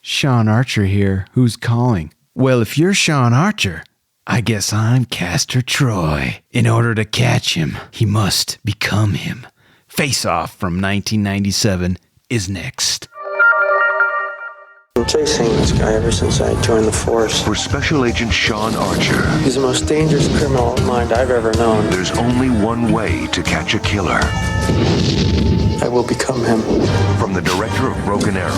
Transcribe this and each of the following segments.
Sean Archer here. Who's calling? Well, if you're Sean Archer, I guess I'm Castor Troy. In order to catch him, he must become him. Face Off from 1997 is next. I'm chasing this guy ever since I joined the force. For Special Agent Sean Archer, He's the most dangerous criminal mind I've ever known. there's only one way to catch a killer. I will become him. From the director of Broken Arrow,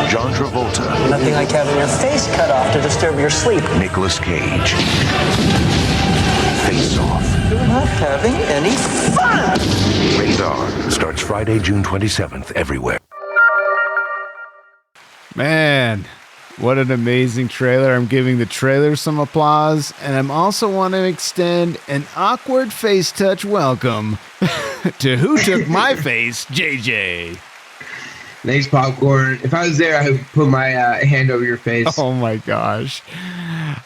John Travolta, Nothing like having your face cut off to disturb your sleep. Nicolas Cage. Face Off. You're not having any fun! Rated R. Starts Friday, June 27th, everywhere. Man, what an amazing trailer. I'm giving the trailer some applause, and I'm also want to extend an awkward face touch welcome to Who Took My Face, JJ. Thanks, Popcorn. If I was there, I would put my hand over your face. Oh my gosh.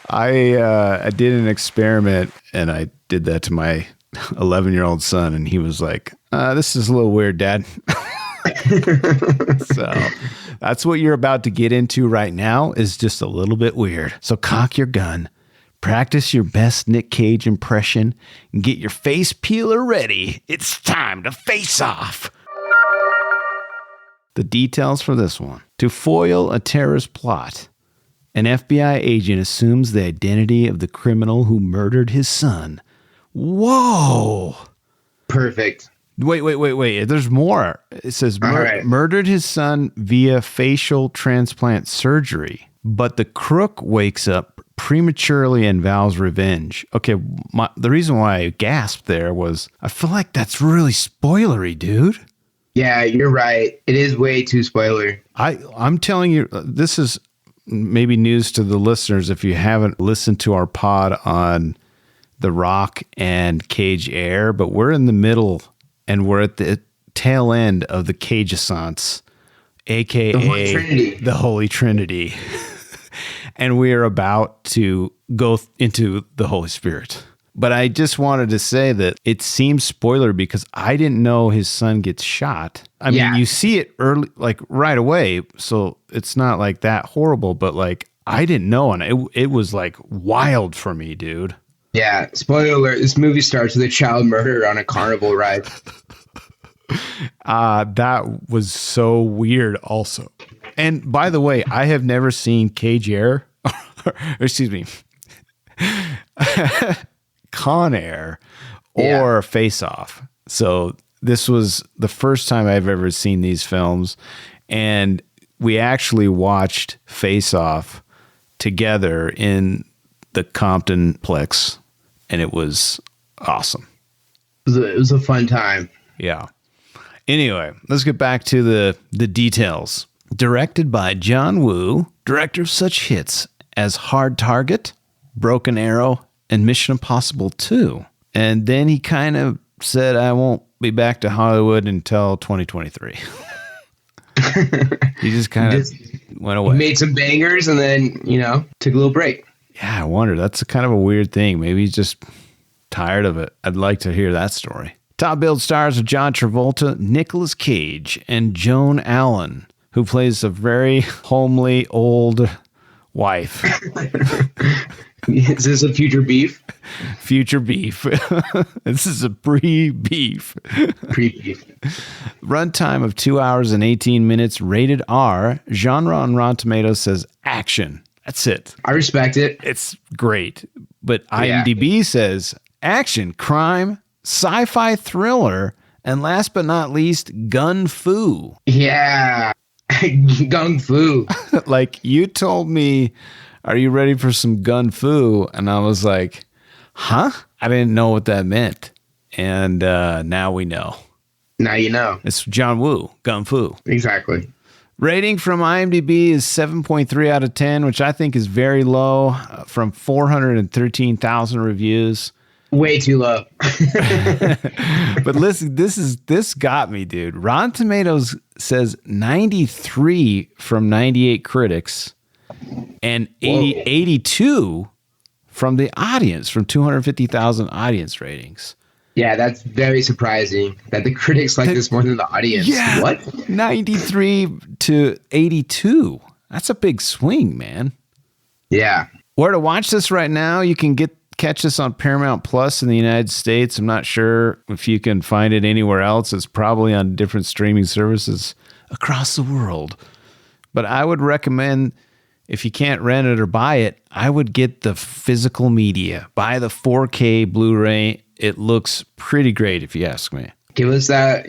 I did an experiment, and I did that to my 11-year-old son, and he was like, this is a little weird, Dad. So that's what you're about to get into right now is just a little bit weird. So cock your gun, practice your best Nick Cage impression, and get your face peeler ready. It's time to face off. The details for this one. To foil a terrorist plot, an FBI agent assumes the identity of the criminal who murdered his son. Whoa. Perfect. Wait. There's more. It says right. Murdered his son via facial transplant surgery, but the crook wakes up prematurely and vows revenge. Okay, the reason why I gasped there was I feel like that's really spoilery, dude. Yeah, you're right. It is way too spoiler. I'm telling you, this is maybe news to the listeners if you haven't listened to our pod on The Rock and Cage Air, but we're in the middle and we're at the tail end of the Cageaissance, a.k.a. the Holy Trinity. And we are about to go into the Holy Spirit. But I just wanted to say that it seems spoiler because I didn't know his son gets shot. I mean, you see it early, like right away. So it's not like that horrible, but like I didn't know. And it was like wild for me, dude. Yeah, spoiler alert, this movie starts with a child murder on a carnival ride. That was so weird also. And by the way, I have never seen Cage Air, or excuse me, Con Air or Face Off. So this was the first time I've ever seen these films. And we actually watched Face Off together in the Compton Plex. And it was awesome. It was a fun time. Yeah. Anyway, let's get back to the details. Directed by John Woo, director of such hits as Hard Target, Broken Arrow, and Mission Impossible 2. And then he kind of said, I won't be back to Hollywood until 2023. He just kind of went away. Made some bangers and then, took a little break. Yeah, I wonder. That's kind of a weird thing. Maybe he's just tired of it. I'd like to hear that story. Top billed stars are John Travolta, Nicolas Cage, and Joan Allen, who plays a very homely old wife. Is this a future beef? Future beef. This is a pre-beef. Pre-beef. Runtime of 2 hours and 18 minutes, rated R. Genre on Rotten Tomatoes says action. That's it. I respect it. It's great. But IMDb says action, crime, sci-fi thriller, and last but not least, gun fu. Yeah. Gung fu. Like you told me, are you ready for some gun fu? And I was like, huh? I didn't know what that meant. And now we know. Now you know. It's John Woo, gun fu. Exactly. Rating from IMDb is 7.3 out of 10, which I think is very low from 413,000 reviews. Way too low. But listen, this got me, dude. Rotten Tomatoes says 93 from 98 critics and 82 from the audience, from 250,000 audience ratings. Yeah, that's very surprising that the critics like this more than the audience. Yeah. What? 93 to 82. That's a big swing, man. Yeah. Where to watch this right now? You can catch this on Paramount Plus in the United States. I'm not sure if you can find it anywhere else. It's probably on different streaming services across the world. But I would recommend, if you can't rent it or buy it, I would get the physical media. Buy the 4K Blu-ray. It looks pretty great if you ask me. Give us that,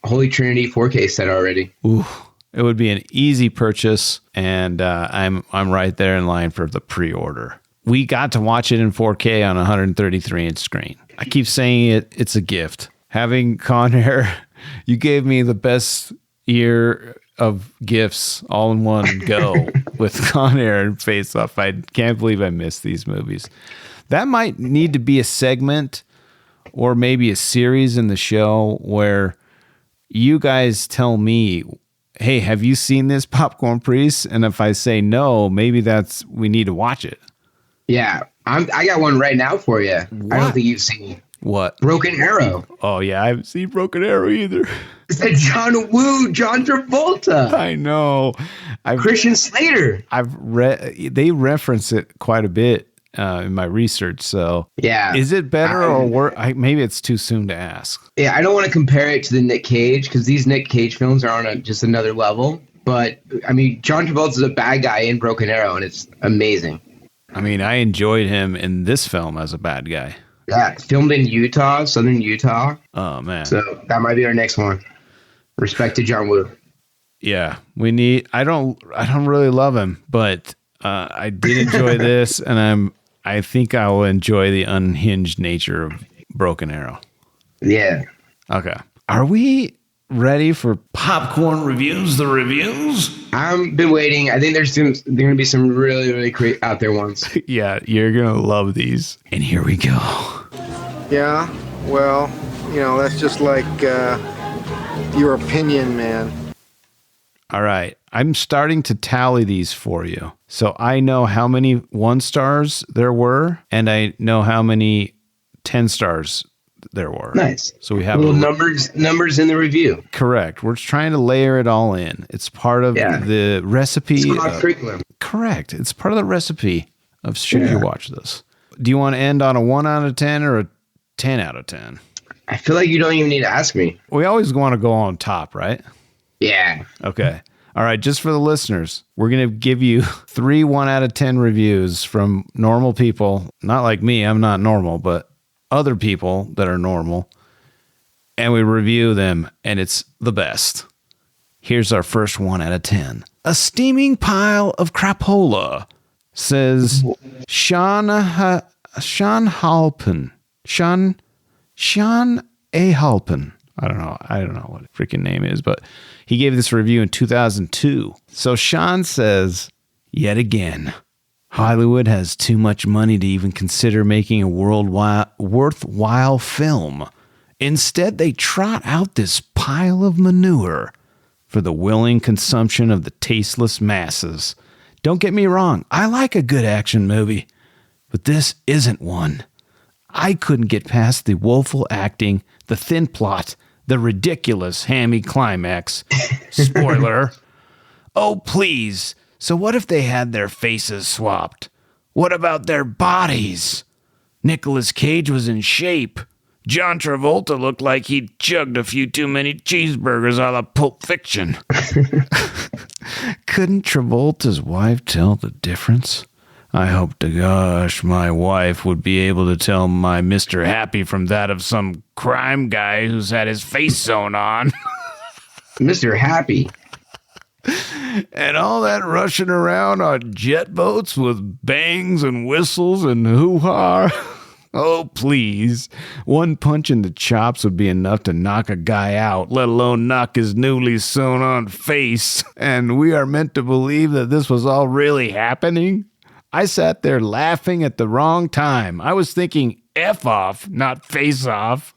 Holy Trinity 4K set already. Ooh, it would be an easy purchase, and I'm right there in line for the pre-order. We got to watch it in 4K on a 133-inch screen. I keep saying it's a gift. Having Con Air, you gave me the best year of gifts all in one go with Con Air and Face Off. I can't believe I missed these movies. That might need to be a segment or maybe a series in the show where you guys tell me, hey, have you seen this, Popcorn Priest? And if I say no, maybe we need to watch it. Yeah, I got one right now for you. What? I don't think you've seen What? Broken Arrow. Oh, yeah, I haven't seen Broken Arrow either. It's that John Woo, John Travolta, I know. Christian Slater. They reference it quite a bit in my research. So, yeah, is it better or worse? Maybe it's too soon to ask. Yeah, I don't want to compare it to the Nick Cage because these Nick Cage films are on just another level. But I mean, John Travolta's a bad guy in Broken Arrow, and it's amazing. I mean, I enjoyed him in this film as a bad guy. Yeah, it's filmed in Utah, southern Utah. Oh, man. So that might be our next one. Respect to John Woo. Yeah, I don't really love him, but I did enjoy this, and I think I will enjoy the unhinged nature of Broken Arrow. Yeah. Okay. Are we ready for Popcorn Reviews, the reviews? I've been waiting. I think there's going to be some really, really great out there ones. Yeah, you're going to love these. And here we go. Yeah, well, that's just like your opinion, man. All right. I'm starting to tally these for you. So I know how many 1 stars there were, and I know how many 10 stars there were. Nice. So we have little numbers in the review. Correct. We're trying to layer it all in. It's part of the recipe. It's curriculum. Correct. It's part of the recipe of should you watch this. Do you want to end on a 1 out of 10 or a 10 out of 10? I feel like you don't even need to ask me. We always want to go on top, right? Yeah. Okay. All right. Just for the listeners, we're going to give you 3 1 out of 10 reviews from normal people. Not like me. I'm not normal, but other people that are normal. And we review them, and it's the best. Here's our first 1 out of 10. A steaming pile of crapola, says Sean Halpin. Sean A. Halpin. I don't know what his freaking name is, but he gave this review in 2002. So Sean says, yet again, Hollywood has too much money to even consider making a worthwhile film. Instead, they trot out this pile of manure for the willing consumption of the tasteless masses. Don't get me wrong, I like a good action movie, but this isn't one. I couldn't get past the woeful acting, the thin plot, the ridiculous hammy climax. Spoiler. Oh, please. So what if they had their faces swapped? What about their bodies? Nicolas Cage was in shape. John Travolta looked like he'd chugged a few too many cheeseburgers a la Pulp Fiction. Couldn't Travolta's wife tell the difference? I hope to gosh my wife would be able to tell my Mr. Happy from that of some crime guy who's had his face sewn on. Mr. Happy. And all that rushing around on jet boats with bangs and whistles and hoo-ha. Oh, please. One punch in the chops would be enough to knock a guy out, let alone knock his newly sewn on face. And we are meant to believe that this was all really happening? I sat there laughing at the wrong time. I was thinking F off, not face off.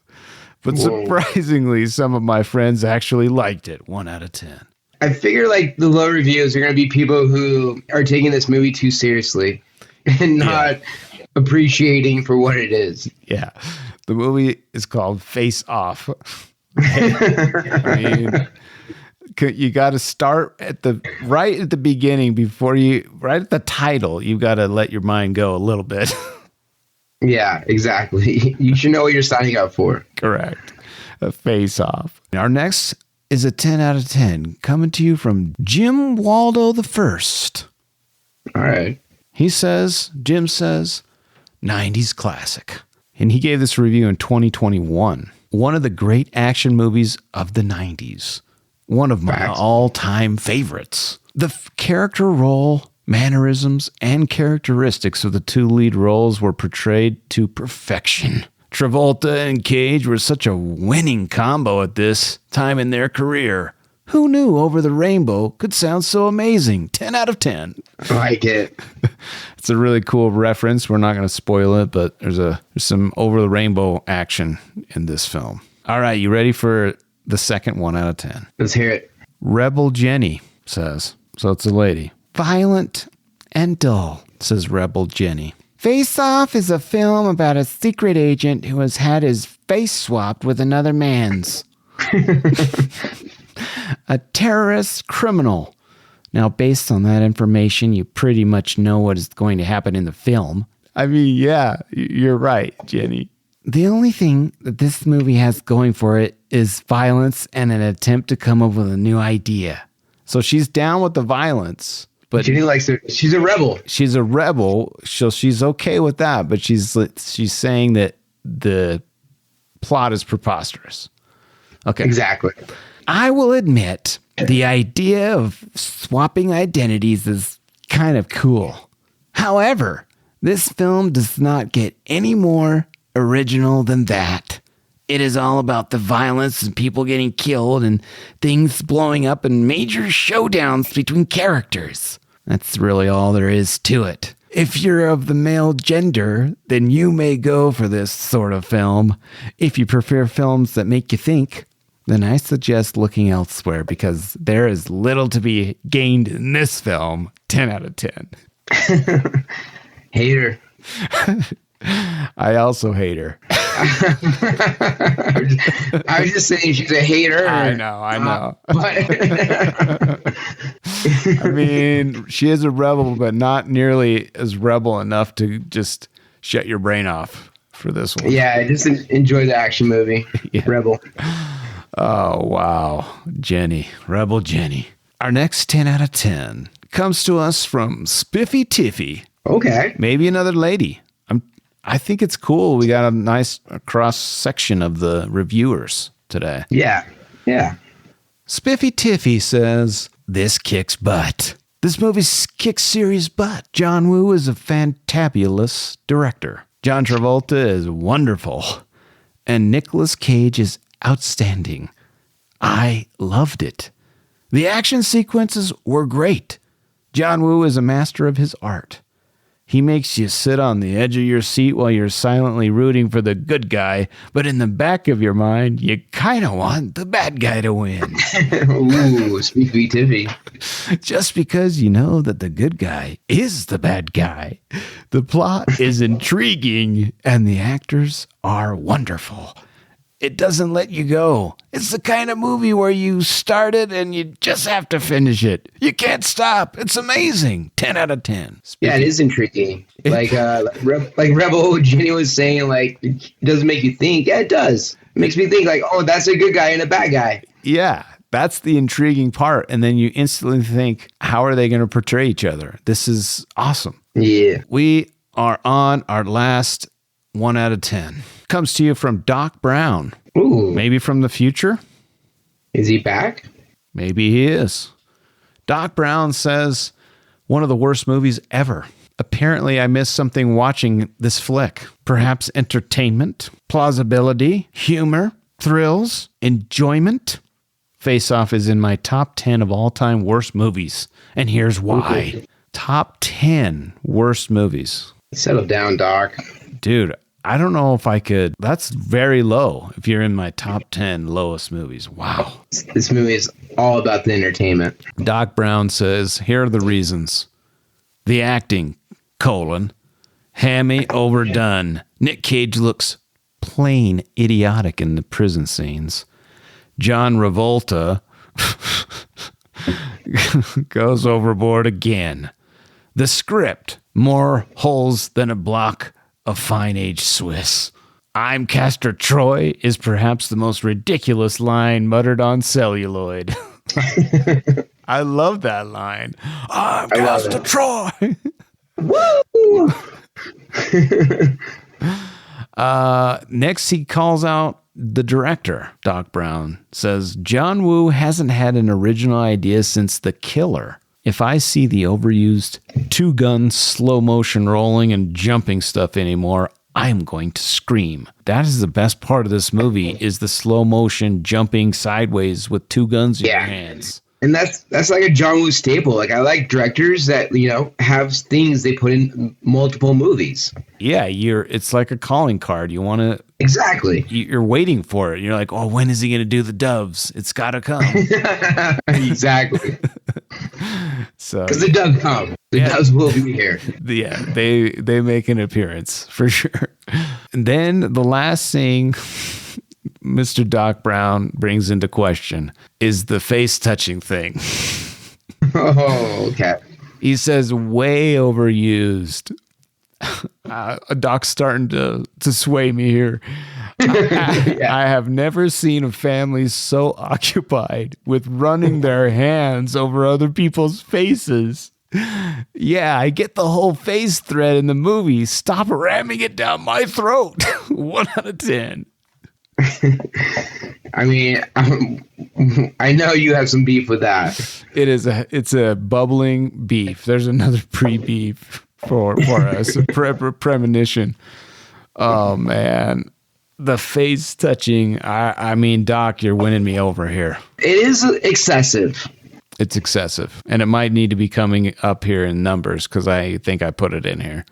But surprisingly, some of my friends actually liked it. 1 out of 10. I figure like the low reviews are going to be people who are taking this movie too seriously and not appreciating for what it is. Yeah. The movie is called Face Off. I mean, you got to start at the beginning right at the title. You got to let your mind go a little bit. Yeah, exactly. You should know what you're signing up for. Correct. A Face Off. Our next is a 10 out of 10 coming to you from Jim Waldo the First. All right. Jim says, 90s classic. And he gave this review in 2021. One of the great action movies of the 90s. One of my all-time favorites. The character role, mannerisms, and characteristics of the two lead roles were portrayed to perfection. Travolta and Cage were such a winning combo at this time in their career. Who knew Over the Rainbow could sound so amazing? 10 out of 10. I like it. It's a really cool reference. We're not going to spoil it, but there's some Over the Rainbow action in this film. All right, you ready for the second 1 out of 10? Let's hear it. Rebel Jenny says, so it's a lady. Violent and dull, says Rebel Jenny. Face Off is a film about a secret agent who has had his face swapped with another man's. A terrorist criminal. Now, based on that information, you pretty much know what is going to happen in the film. I mean, yeah, you're right, Jenny. The only thing that this movie has going for it is violence and an attempt to come up with a new idea. So she's down with the violence, but Jenny likes it. She's a rebel. She's a rebel, so she's okay with that. But she's saying that the plot is preposterous. Okay, Exactly. I will admit the idea of swapping identities is kind of cool. However, this film does not get any more original than that. It is all about the violence and people getting killed and things blowing up and major showdowns between characters. That's really all there is to it. If you're of the male gender, then you may go for this sort of film. If you prefer films that make you think, then I suggest looking elsewhere because there is little to be gained in this film. 10 out of 10. Hater. I also hate her. I was just saying she's a hater. I know. But I mean, she is a rebel, but not nearly as rebel enough to just shut your brain off for this one. yeah, just enjoy the action movie. Yeah. Rebel. Oh, wow. Jenny. Rebel Jenny. Our next 10 out of 10 comes to us from Spiffy Tiffy. Okay. Maybe another lady. I think it's cool. We got a nice cross section of the reviewers today. Yeah. Yeah. Spiffy Tiffy says, this kicks butt. This movie kicks serious butt. John Woo is a fantabulous director. John Travolta is wonderful. And Nicolas Cage is outstanding. I loved it. The action sequences were great. John Woo is a master of his art. He makes you sit on the edge of your seat while you're silently rooting for the good guy, but in the back of your mind, you kind of want the bad guy to win. Ooh, Spiffy Tiffy. Just because you know that the good guy is the bad guy. The plot is intriguing, and the actors are wonderful. It doesn't let you go. It's the kind of movie where you start it and you just have to finish it. You can't stop. It's amazing. 10 out of 10. Yeah, it is intriguing. Like Rebel Jenny was saying, like, it doesn't make you think. Yeah, it does. It makes me think, like, oh, that's a good guy and a bad guy. Yeah, that's the intriguing part. And then you instantly think, how are they going to portray each other? This is awesome. Yeah. We are on our last 1 out of 10. Comes to you from Doc Brown. Ooh. Maybe from the future? Is he back? Maybe he is. Doc Brown says, one of the worst movies ever. Apparently, I missed something watching this flick. Perhaps entertainment, plausibility, humor, thrills, enjoyment. Face Off is in my top 10 of all-time worst movies. And here's why. Okay. Top 10 worst movies. Settle down, Doc. Dude, I don't know if I could. That's very low if you're in my top 10 lowest movies. Wow. This movie is all about the entertainment. Doc Brown says, here are the reasons. The acting, hammy, overdone. Nick Cage looks plain idiotic in the prison scenes. John Travolta goes overboard again. The script, more holes than a block of fine-aged Swiss. I'm Castor Troy is perhaps the most ridiculous line muttered on celluloid. I love that line. I'm Castor Troy. Woo! Next, he calls out the director, Doc Brown, says, John Woo hasn't had an original idea since The Killer. If I see the overused two-gun slow motion rolling and jumping stuff anymore, I'm going to scream. That is the best part of this movie, is the slow motion jumping sideways with two guns in your hands. And that's like a John Woo staple. Like, I like directors that, have things they put in multiple movies. Yeah, it's like a calling card. You want to... Exactly. You're waiting for it. You're like, oh, when is he going to do the doves? It's got to come. Exactly. So, because the doves come. The doves will be here. Yeah, they make an appearance for sure. And then the last thing Mr. Doc Brown brings into question is the face touching thing. Oh, okay. He says way overused. Doc's starting to sway me here. I have never seen a family so occupied with running their hands over other people's faces. Yeah, I get the whole face thread in the movie. Stop ramming it down my throat. 1 out of 10. I mean, I know you have some beef with that. It's a bubbling beef. There's another pre-beef for us, a premonition. Oh man, the face touching. I mean, Doc, you're winning me over here. It is excessive. It's excessive, and it might need to be coming up here in numbers because I think I put it in here.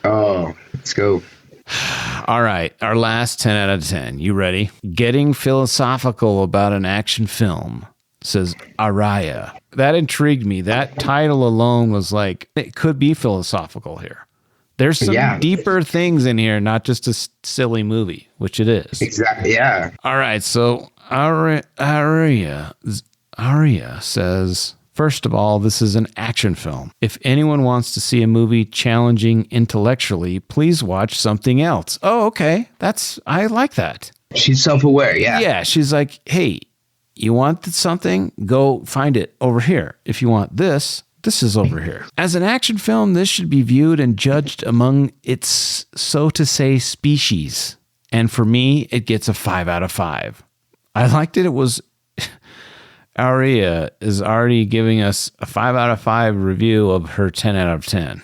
Oh, let's go. All right, our last 10 out of 10. You ready? Getting philosophical about an action film, says Araya. That intrigued me. That title alone was like, it could be philosophical here. There's some deeper things in here, not just a silly movie, which it is. Exactly, yeah. All right, so Araya says, first of all, this is an action film. If anyone wants to see a movie challenging intellectually, please watch something else. Oh, okay. I like that. She's self-aware, yeah. Yeah, she's like, hey, you want something? Go find it over here. If you want this is over here. As an action film, this should be viewed and judged among its, so to say, species. And for me, it gets a 5 out of 5. I liked it. It was... Aria is already giving us a 5 out of 5 review of her 10 out of 10.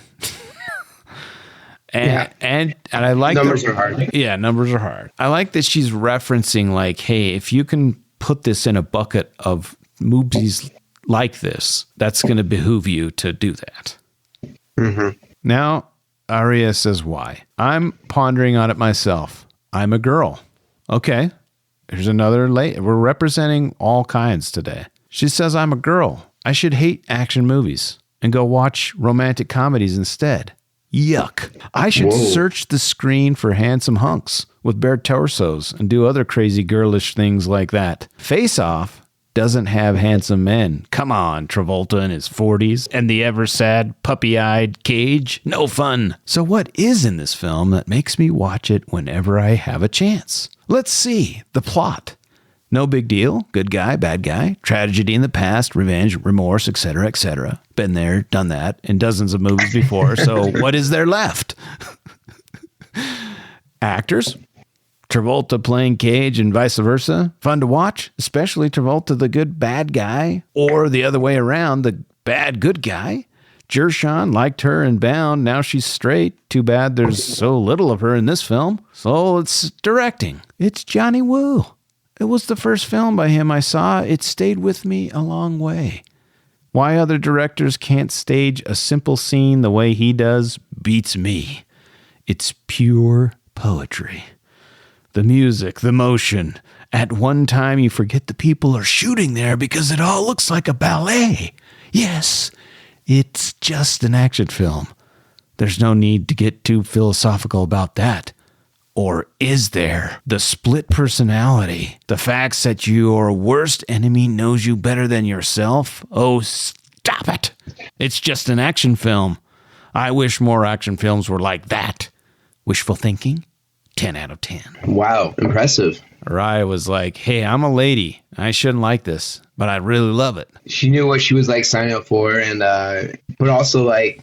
And I like numbers are hard. Yeah, numbers are hard. I like that she's referencing like, hey, if you can put this in a bucket of movies like this, that's going to behoove you to do that. Mm-hmm. Now, Aria says why. I'm pondering on it myself. I'm a girl. Okay. Here's another we're representing all kinds today. She says, I'm a girl. I should hate action movies and go watch romantic comedies instead. Yuck. I should search the screen for handsome hunks with bare torsos and do other crazy girlish things like that. Face Off doesn't have handsome men. Come on, Travolta in his 40s and the ever-sad, puppy-eyed Cage. No fun. So what is in this film that makes me watch it whenever I have a chance? Let's see. The plot. No big deal. Good guy, bad guy. Tragedy in the past, revenge, remorse, etc., etc. Been there, done that in dozens of movies before, so what is there left? Actors. Travolta playing Cage and vice versa. Fun to watch, especially Travolta the good bad guy, or the other way around, the bad good guy. Gershon liked her in Bound. Now she's straight. Too bad there's so little of her in this film. So it's directing. It's Johnny Woo. It was the first film by him I saw. It stayed with me a long way. Why other directors can't stage a simple scene the way he does beats me. It's pure poetry. The music, the motion. At one time, you forget the people are shooting there because it all looks like a ballet. Yes, it's just an action film. There's no need to get too philosophical about that. Or is there the split personality? The facts that your worst enemy knows you better than yourself? Oh, stop it. It's just an action film. I wish more action films were like that. Wishful thinking? 10 out of 10. Wow, impressive. Raya was like, hey, I'm a lady. I shouldn't like this, but I really love it. She knew what she was like signing up for, and but also like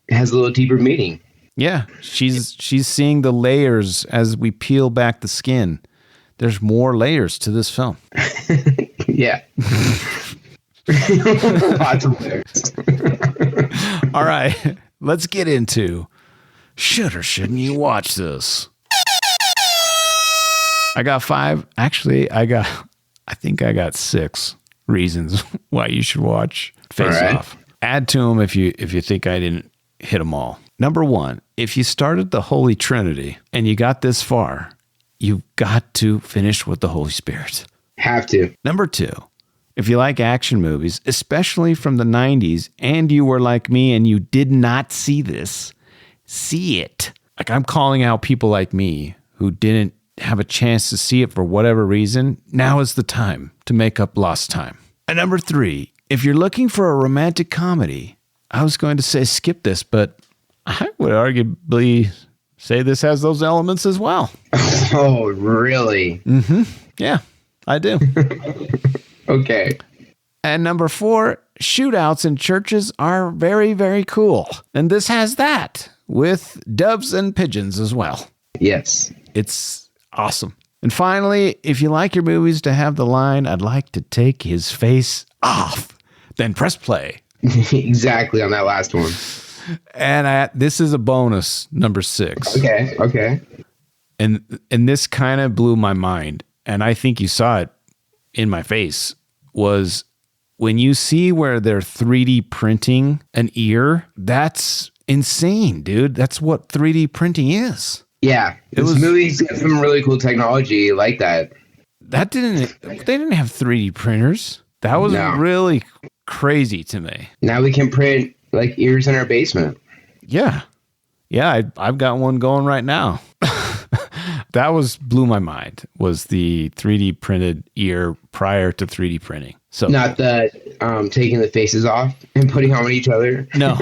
has a little deeper meaning. Yeah, she's seeing the layers as we peel back the skin. There's more layers to this film. Yeah. Lots of layers. All right, let's get into should or shouldn't you watch this? I got 5. Actually, I think I got 6 reasons why you should watch Face Off. Add to them if you think I didn't hit them all. Number 1, if you started the Holy Trinity and you got this far, you've got to finish with the Holy Spirit. Have to. Number 2, if you like action movies, especially from the 90s, and you were like me and you did not see this, see it. Like, I'm calling out people like me who didn't have a chance to see it for whatever reason. Now is the time to make up lost time. And number 3, if you're looking for a romantic comedy, I was going to say skip this, but I would arguably say this has those elements as well. Oh, really? Mm-hmm. Yeah, I do. Okay. And number 4, shootouts in churches are very, very cool. And this has that with doves and pigeons as well. Yes. It's awesome. And finally, if you like your movies to have the line, I'd like to take his face off, then press play. Exactly on that last one. And this is a bonus, number 6. Okay. And this kind of blew my mind. And I think you saw it in my face, was when you see where they're 3D printing an ear, that's insane, dude. That's what 3D printing is. Yeah. This movie's got some really cool technology like that. They didn't have 3D printers. That was really crazy to me. Now we can print like ears in our basement. Yeah. I've got one going right now. That blew my mind, was the 3D printed ear prior to 3D printing. So not the taking the faces off and putting them on each other. No,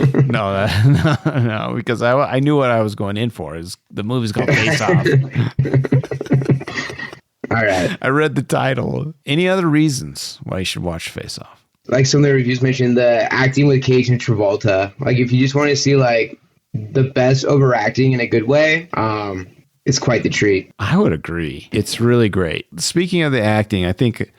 because I knew what I was going in for. Is the movie's called Face Off. All right. I read the title. Any other reasons why you should watch Face Off? Like some of the reviews mentioned, the acting with Cage and Travolta. Like if you just want to see like the best overacting in a good way, it's quite the treat. I would agree. It's really great. Speaking of the acting, I think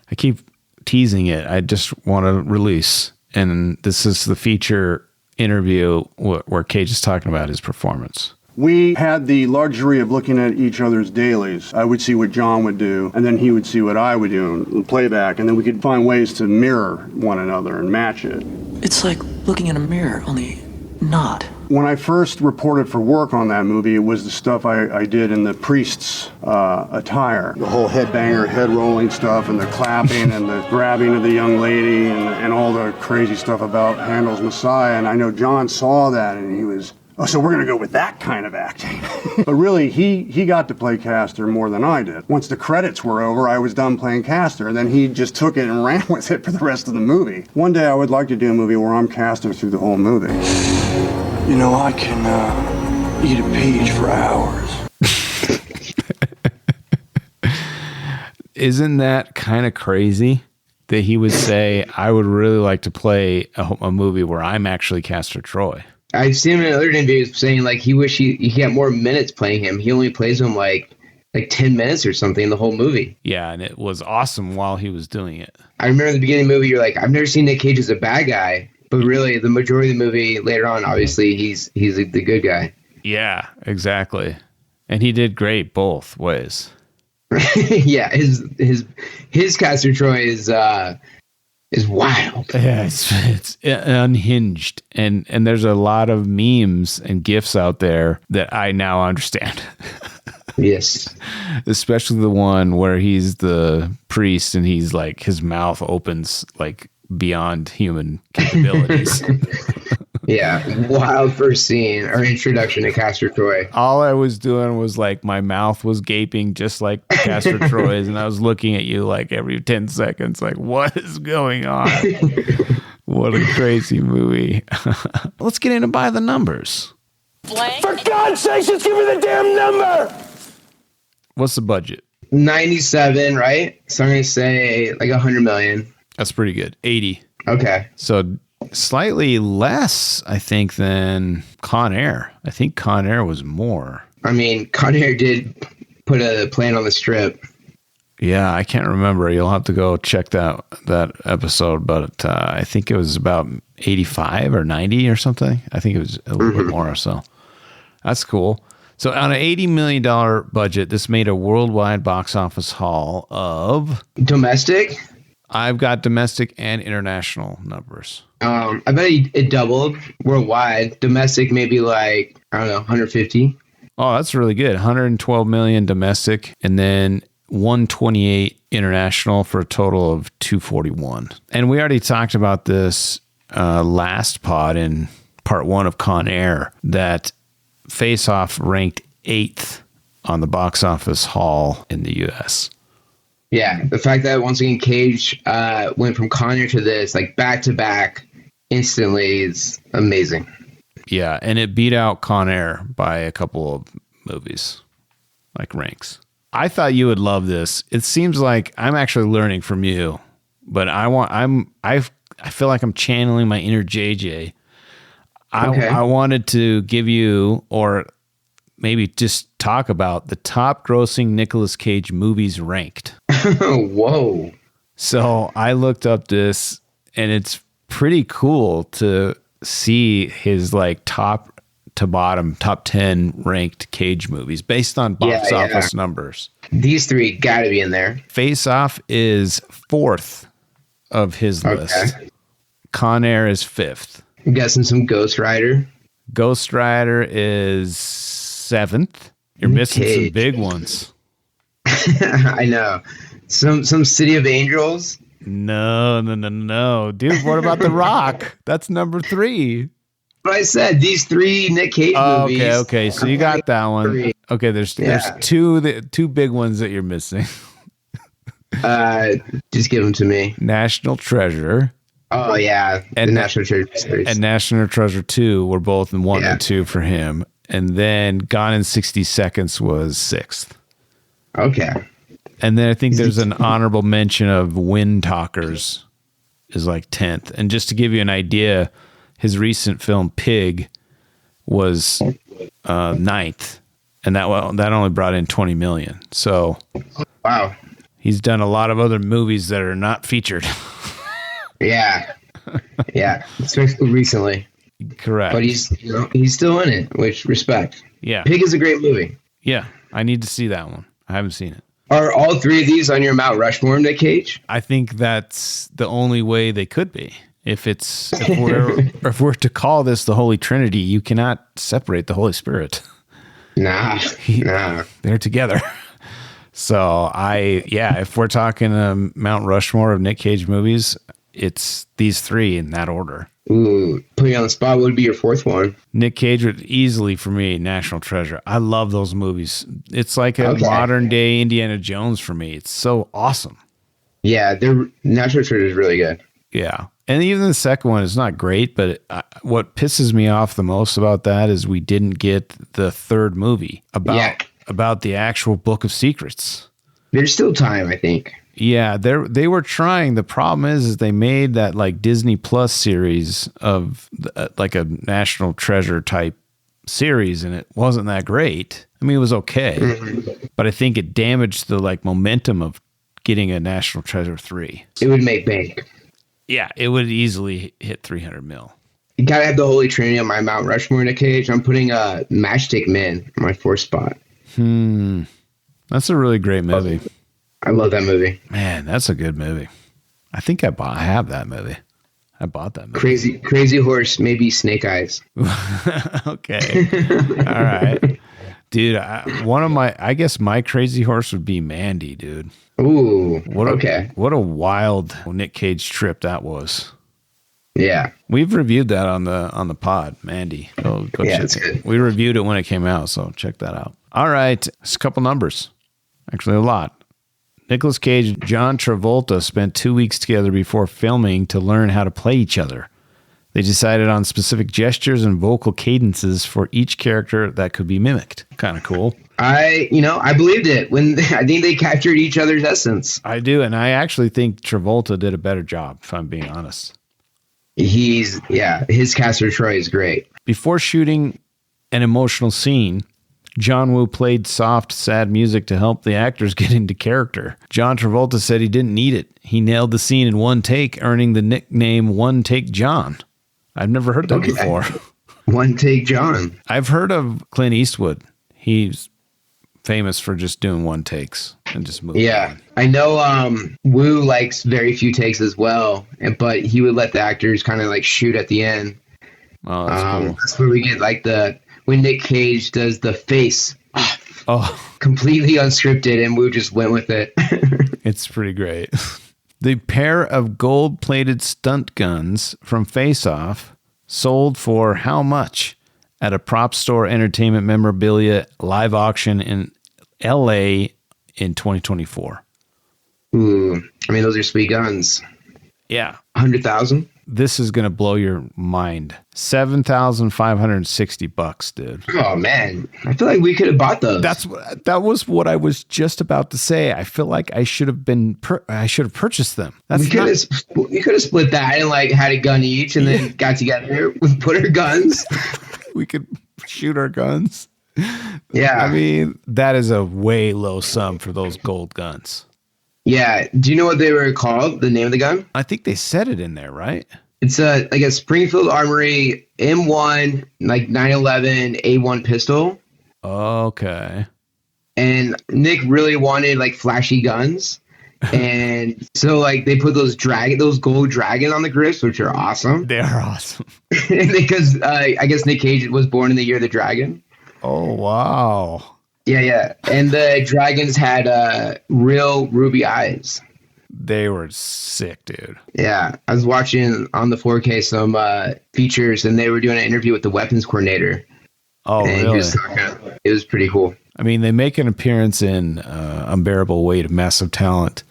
I keep teasing it. I just want to release, and this is the feature interview where Cage is talking about his performance. We had the luxury of looking at each other's dailies. I would see what John would do, and then he would see what I would do in playback, and then we could find ways to mirror one another and match it. It's like looking in a mirror, only not. When I first reported for work on that movie, it was the stuff I did in the priest's attire. The whole headbanger, head rolling stuff, and the clapping and the grabbing of the young lady, and all the crazy stuff about Handel's Messiah. And I know John saw that, and he was, oh, so we're going to go with that kind of acting. But really, he got to play Castor more than I did. Once the credits were over, I was done playing Castor, and then he just took it and ran with it for the rest of the movie. One day I would like to do a movie where I'm Castor through the whole movie. You know, I can eat a page for hours. Isn't that kind of crazy that he would say, I would really like to play a movie where I'm actually Castor Troy? I've seen him in other interviews saying like he wish he had more minutes playing him. He only plays him like 10 minutes or something in the whole movie. Yeah, and it was awesome while he was doing it. I remember in the beginning of the movie, you're like, I've never seen Nick Cage as a bad guy. But really, the majority of the movie later on, obviously, he's the good guy. Yeah, exactly. And he did great both ways. Yeah, his Castor Troy is wild. Yeah, it's unhinged, and there's a lot of memes and GIFs out there that I now understand. Yes, especially the one where he's the priest and he's like his mouth opens like beyond human capabilities. Yeah, wild first scene or introduction to Castor Troy. All I was doing was like my mouth was gaping just like Castor Troy's, and I was looking at you like every 10 seconds, like, what is going on? What a crazy movie. Let's get into by the numbers. For God's sakes, just give me the damn number! What's the budget? 97, right? So I'm gonna say like 100 million. That's pretty good. 80. Okay. So slightly less, I think, than Con Air. I think Con Air was more. I mean, Con Air did put a plan on the strip. Yeah, I can't remember. You'll have to go check that episode, but I think it was about 85 or 90 or something. I think it was a little bit more. So that's cool. So on an $80 million budget, this made a worldwide box office haul of... Domestic? I've got domestic and international numbers. I bet it doubled worldwide. Domestic maybe like, I don't know, 150. Oh, that's really good. 112 million domestic and then 128 international for a total of 241. And we already talked about this last pod in part 1 of Con Air, that Face Off ranked 8th on the box office haul in the U.S. Yeah, the fact that once again Cage went from Con Air to this, like back to back, instantly is amazing. Yeah, and it beat out Con Air by a couple of movies, like ranks. I thought you would love this. It seems like I'm actually learning from you, but I feel like I'm channeling my inner JJ. Okay. I wanted to give you, or maybe just talk about the top grossing Nicolas Cage movies ranked. Whoa. So I looked up this, and it's pretty cool to see his like top to bottom, top 10 ranked Cage movies based on box office numbers. These three got to be in there. Face Off is 4th of his list. Con Air is 5th. I'm guessing some Ghost Rider. Ghost Rider is 7th. You're missing some big ones. I know. Some City of Angels. No. Dude, what about The Rock? That's number 3. But I said these three Nick Cage movies. Okay. So you got that one. 3. Okay, there's two big ones that you're missing. Just give them to me. National Treasure. Oh yeah, And the National Treasure series. And National Treasure 2 were both in 1 and 2 for him. And then Gone in 60 Seconds was 6th. Okay. And then I think there's an honorable mention of Wind Talkers is like 10th. And just to give you an idea, his recent film Pig was 9th. And that only brought in 20 million. So Wow. he's done a lot of other movies that are not featured. Yeah. Especially recently. Correct. But he's still in it, which respect. Yeah. Pig is a great movie. Yeah. I need to see that one. I haven't seen it. Are all three of these on your Mount Rushmore, Nick Cage? I think that's the only way they could be. If we're to call this the Holy Trinity, you cannot separate the Holy Spirit. Nah. They're together. So if we're talking Mount Rushmore of Nick Cage movies, it's these three in that order. Ooh, put you on the spot. What would be your fourth one? Nick Cage would easily, for me, National Treasure. I love those movies. It's like a modern day Indiana Jones for me. It's so awesome. Yeah, National Treasure is really good. Yeah. And even the second one is not great, but what pisses me off the most about that is we didn't get the third movie about the actual Book of Secrets. There's still time, I think. Yeah, they were trying. The problem is they made that like Disney Plus series of like a National Treasure type series, and it wasn't that great. I mean, it was okay, but I think it damaged the like momentum of getting a National Treasure 3. It would make bank. Yeah, it would easily hit 300 mil. You gotta have the Holy Trinity on my Mount Rushmore, Nick Cage. I'm putting Matchstick Men on my 4th spot. That's a really great movie. I love that movie. Man, that's a good movie. I think I have that movie. I bought that movie. Crazy Horse, maybe Snake Eyes. Okay. All right. Dude, I guess my Crazy Horse would be Mandy, dude. Ooh, What a wild Nick Cage trip that was. Yeah. We've reviewed that on the pod, Mandy. Go Yeah, check it's it. good. We reviewed it when it came out, so check that out. All right, just a couple numbers. Actually, a lot. Nicolas Cage and John Travolta spent 2 weeks together before filming to learn how to play each other. They decided on specific gestures and vocal cadences for each character that could be mimicked. Kind of cool. I believed it when I think they captured each other's essence. I do, and I actually think Travolta did a better job, if I'm being honest. His Castor Troy is great. Before shooting an emotional scene, John Woo played soft, sad music to help the actors get into character. John Travolta said he didn't need it. He nailed the scene in one take, earning the nickname One Take John. I've never heard that before. One Take John. I've heard of Clint Eastwood. He's famous for just doing one takes and just moving. Yeah. I know Woo likes very few takes as well, but he would let the actors kind of like shoot at the end. Oh, that's cool. That's where we get like when Nick Cage does the face. Completely unscripted, and Woo just went with it. It's pretty great. The pair of gold-plated stunt guns from Face Off sold for how much at a prop store entertainment memorabilia live auction in LA in 2024? Ooh, I mean, those are sweet guns. Yeah. 100,000? This is going to blow your mind. $7,560, dude. Oh man, I feel like we could have bought those. That was what I was just about to say. I feel like I should have purchased them. We could have split that and like had a gun each, and then got together, put our guns. We could shoot our guns. Yeah, I mean, that is a way low sum for those gold guns. Yeah. Do you know what they were called? The name of the gun? I think they said it in there, right? It's like a Springfield Armory M1 like 911 A1 pistol. Okay. And Nick really wanted like flashy guns. And so like they put those gold dragon on the grips, which are awesome. They are awesome. Because I guess Nick Cage was born in the year of the dragon. Oh, wow. Yeah. And the dragons had real ruby eyes. They were sick, dude. Yeah. I was watching on the 4K some features, and they were doing an interview with the weapons coordinator. Oh, and really? It was pretty cool. I mean, they make an appearance in Unbearable Weight of Massive Talent,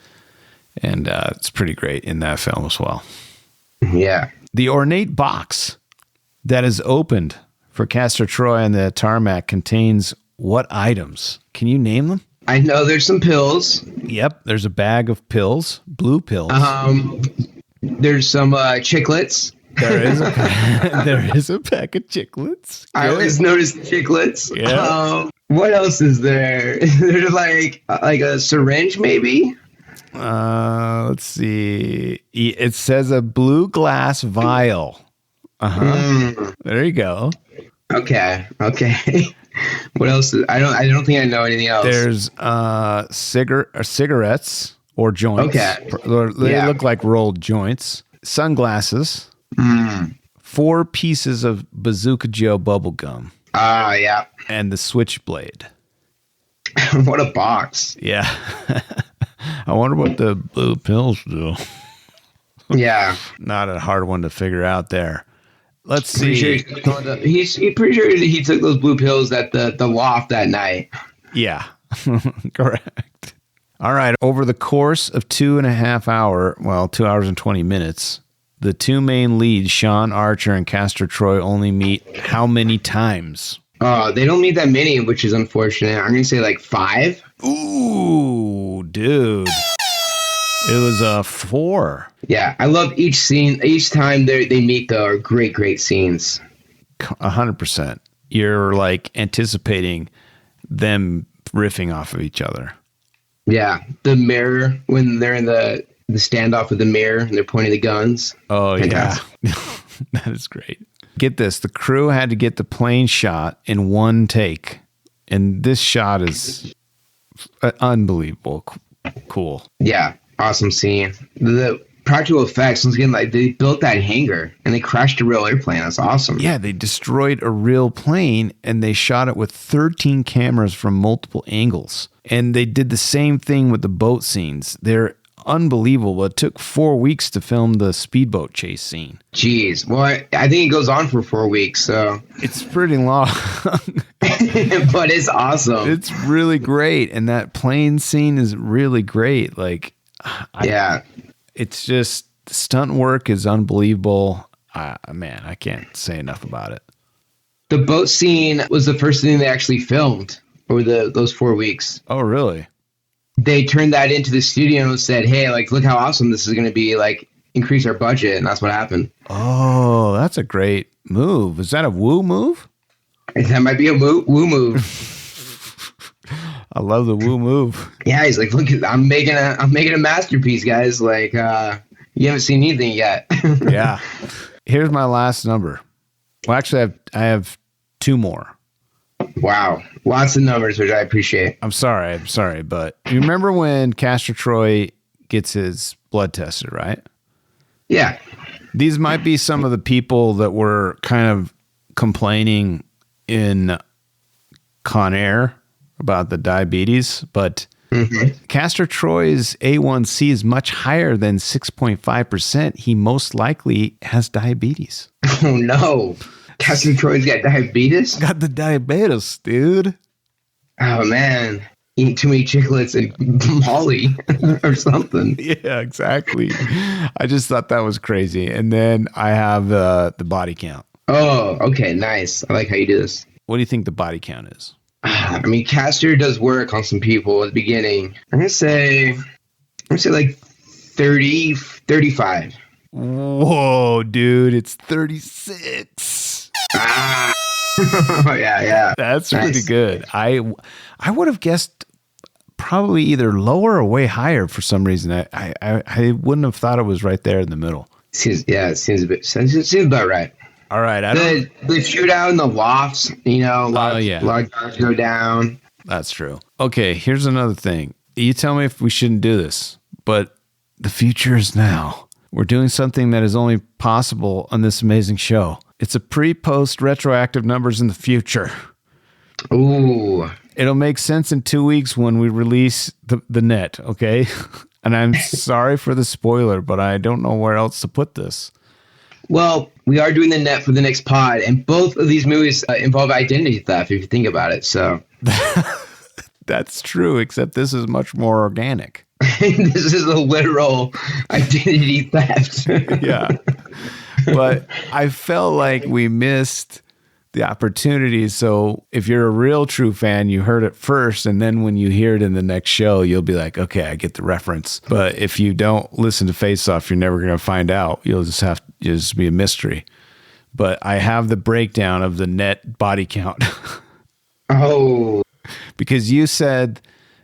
and it's pretty great in that film as well. Yeah. The ornate box that is opened for Castor Troy and the tarmac contains what items? Can you name them? I know there's some pills. Yep, there's a bag of pills, blue pills. There's some chiclets. There is a pack of chiclets. I always notice chiclets. Yeah. What else is there? There's like a syringe, maybe. Let's see. It says a blue glass vial. There you go. Okay. What else? I don't think I know anything else. There's cigarettes or joints. Okay. They look like rolled joints. Sunglasses. 4 pieces of Bazooka Joe bubble gum. Yeah. And the switchblade. What a box. Yeah. I wonder what the blue pills do. Yeah. Not a hard one to figure out there. Let's see. He's pretty sure he took those blue pills at the loft that night. Yeah, correct. All right. Over the course of 2.5 hours, 2 hours and 20 minutes, the two main leads, Sean Archer and Castor Troy, only meet how many times? They don't meet that many, which is unfortunate. I'm going to say like 5. Ooh, dude. It was 4. Yeah, I love each scene. Each time they meet, though, are great scenes. 100%. You're like anticipating them riffing off of each other. Yeah, the mirror, when they're in the standoff with the mirror and they're pointing the guns. Oh, Fantastic. yeah. That is great. Get this. The crew had to get the plane shot in one take. And this shot is unbelievable. Cool. Yeah, awesome scene. The practical effects, once again, like they built that hangar and they crashed a real airplane. That's awesome. Yeah, they destroyed a real plane and they shot it with 13 cameras from multiple angles. And they did the same thing with the boat scenes. They're unbelievable. It took 4 weeks to film the speedboat chase scene. Jeez. Well, I think it goes on for 4 weeks, so. It's pretty long. But it's awesome. It's really great. And that plane scene is really great. Like, yeah. It's just, the stunt work is unbelievable. Man, I can't say enough about it. The boat scene was the first thing they actually filmed over those 4 weeks. Oh, really? They turned that into the studio and said, hey, like, look how awesome this is going to be, like, increase our budget. And that's what happened. Oh, that's a great move. Is that a woo move? That might be a woo move. I love the woo move. Yeah, he's like, look, I'm making a masterpiece, guys. Like, you haven't seen anything yet. Yeah. Here's my last number. Well, actually, I have 2 more. Wow. Lots of numbers, which I appreciate. I'm sorry, but you remember when Castor Troy gets his blood tested, right? Yeah. These might be some of the people that were kind of complaining in Con Air about the diabetes, but Castor Troy's A1C is much higher than 6.5%. He most likely has diabetes. Oh, no. Castor Troy's got diabetes? Got the diabetes, dude. Oh, man. Eat too many chiclets and Molly or something. Yeah, exactly. I just thought that was crazy. And then I have the body count. Oh, okay. Nice. I like how you do this. What do you think the body count is? I mean, Castor does work on some people at the beginning. I'm going to say like 30, 35. Whoa, dude. It's 36. Yeah. That's nice. pretty good. I would have guessed probably either lower or way higher for some reason. I wouldn't have thought it was right there in the middle. Seems about right. All right. The shootout in the lofts, a lot of guys go down. That's true. Okay, here's another thing. You tell me if we shouldn't do this, but the future is now. We're doing something that is only possible on this amazing show. It's a pre-post retroactive numbers in the future. Ooh. It'll make sense in 2 weeks when we release the net, okay? And I'm sorry for the spoiler, but I don't know where else to put this. Well, we are doing the net for the next pod, and both of these movies involve identity theft, if you think about it. So That's true, except this is much more organic. This is a literal identity theft. Yeah. But I felt like we missed the opportunity. So if you're a real true fan, you heard it first. And then when you hear it in the next show, you'll be like, okay, I get the reference. But if you don't listen to Face Off, you're never going to find out. You'll just be a mystery. But I have the breakdown of the net body count. Oh. Because you said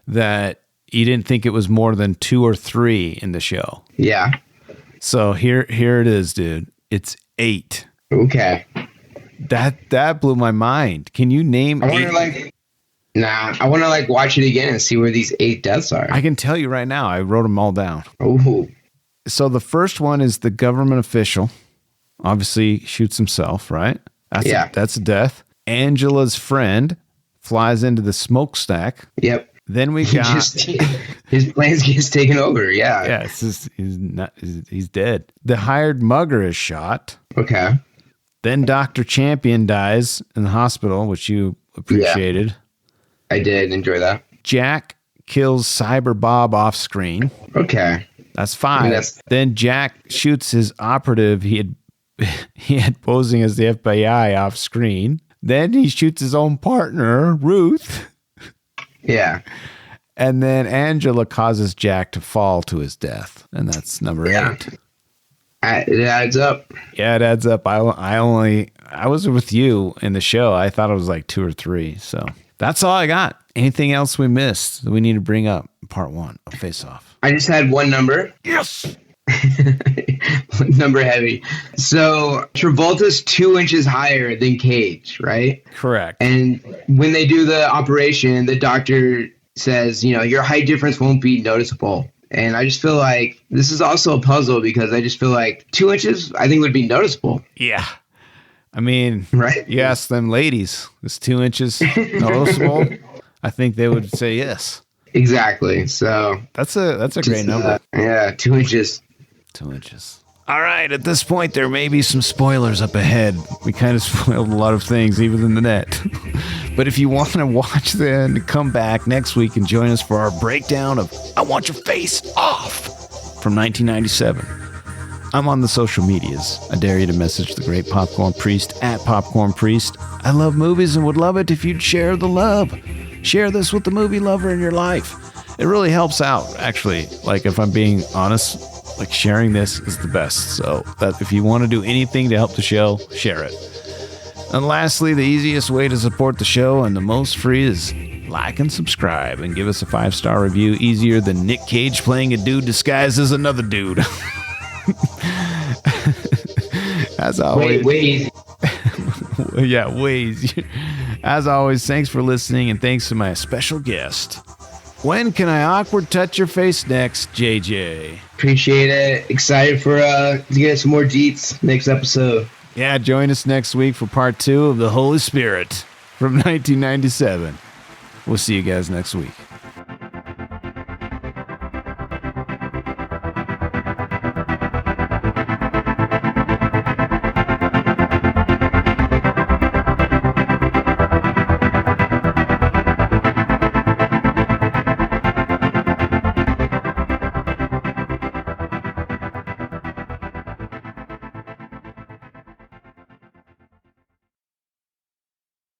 that you didn't think it was more than 2 or 3 in the show. Yeah. So here it is, dude. It's 8. Okay. That blew my mind. Can you name 8? I want to watch it again and see where these 8 deaths are. I can tell you right now. I wrote them all down. Oh. So the first one is the government official. Obviously shoots himself, right? That's a death. Angela's friend flies into the smokestack. Yep. Then we got his plans gets taken over. Yeah. Yeah, he's dead. The hired mugger is shot. Okay. Then Dr. Champion dies in the hospital, which you appreciated. Yeah, I did enjoy that. Jack kills Cyber Bob off screen. Okay. That's 5. Then Jack shoots his operative he had posing as the FBI off screen. Then he shoots his own partner, Ruth. Yeah. And then Angela causes Jack to fall to his death. And that's number 8. It adds up. Yeah, it adds up. I was with you in the show. I thought it was like 2 or 3. So that's all I got. Anything else we missed that we need to bring up? Part 1 of Face Off. I just had one number. Yes. Number heavy. So Travolta's 2 inches higher than Cage, right? Correct. And when they do the operation, the doctor says, your height difference won't be noticeable. And I just feel like this is also a puzzle because I just feel like 2 inches, I think, would be noticeable. Yeah. I mean, right? You ask them ladies, is 2 inches noticeable? I think they would say yes. Exactly. So that's a great number. Yeah, 2 inches. 2 inches. All right, at this point, there may be some spoilers up ahead. We kind of spoiled a lot of things, even in the net. But if you want to watch then, come back next week and join us for our breakdown of I Want Your Face Off from 1997. I'm on the social medias. I dare you to message the great Popcorn Priest at Popcorn Priest. I love movies and would love it if you'd share the love. Share this with the movie lover in your life. It really helps out, actually. Like, if I'm being honest, like, sharing this is the best. So that if you want to do anything to help the show, share it. And lastly, the easiest way to support the show and the most free is like and subscribe and give us a 5-star review. Easier than Nick Cage playing a dude disguised as another dude. As always. Way easy. Yeah, way easier. As always, thanks for listening and thanks to my special guest. When can I awkward touch your face next, JJ? Appreciate it. Excited for to get some more deets next episode. Yeah, join us next week for part 2 of The Holy Spirit from 1997. We'll see you guys next week.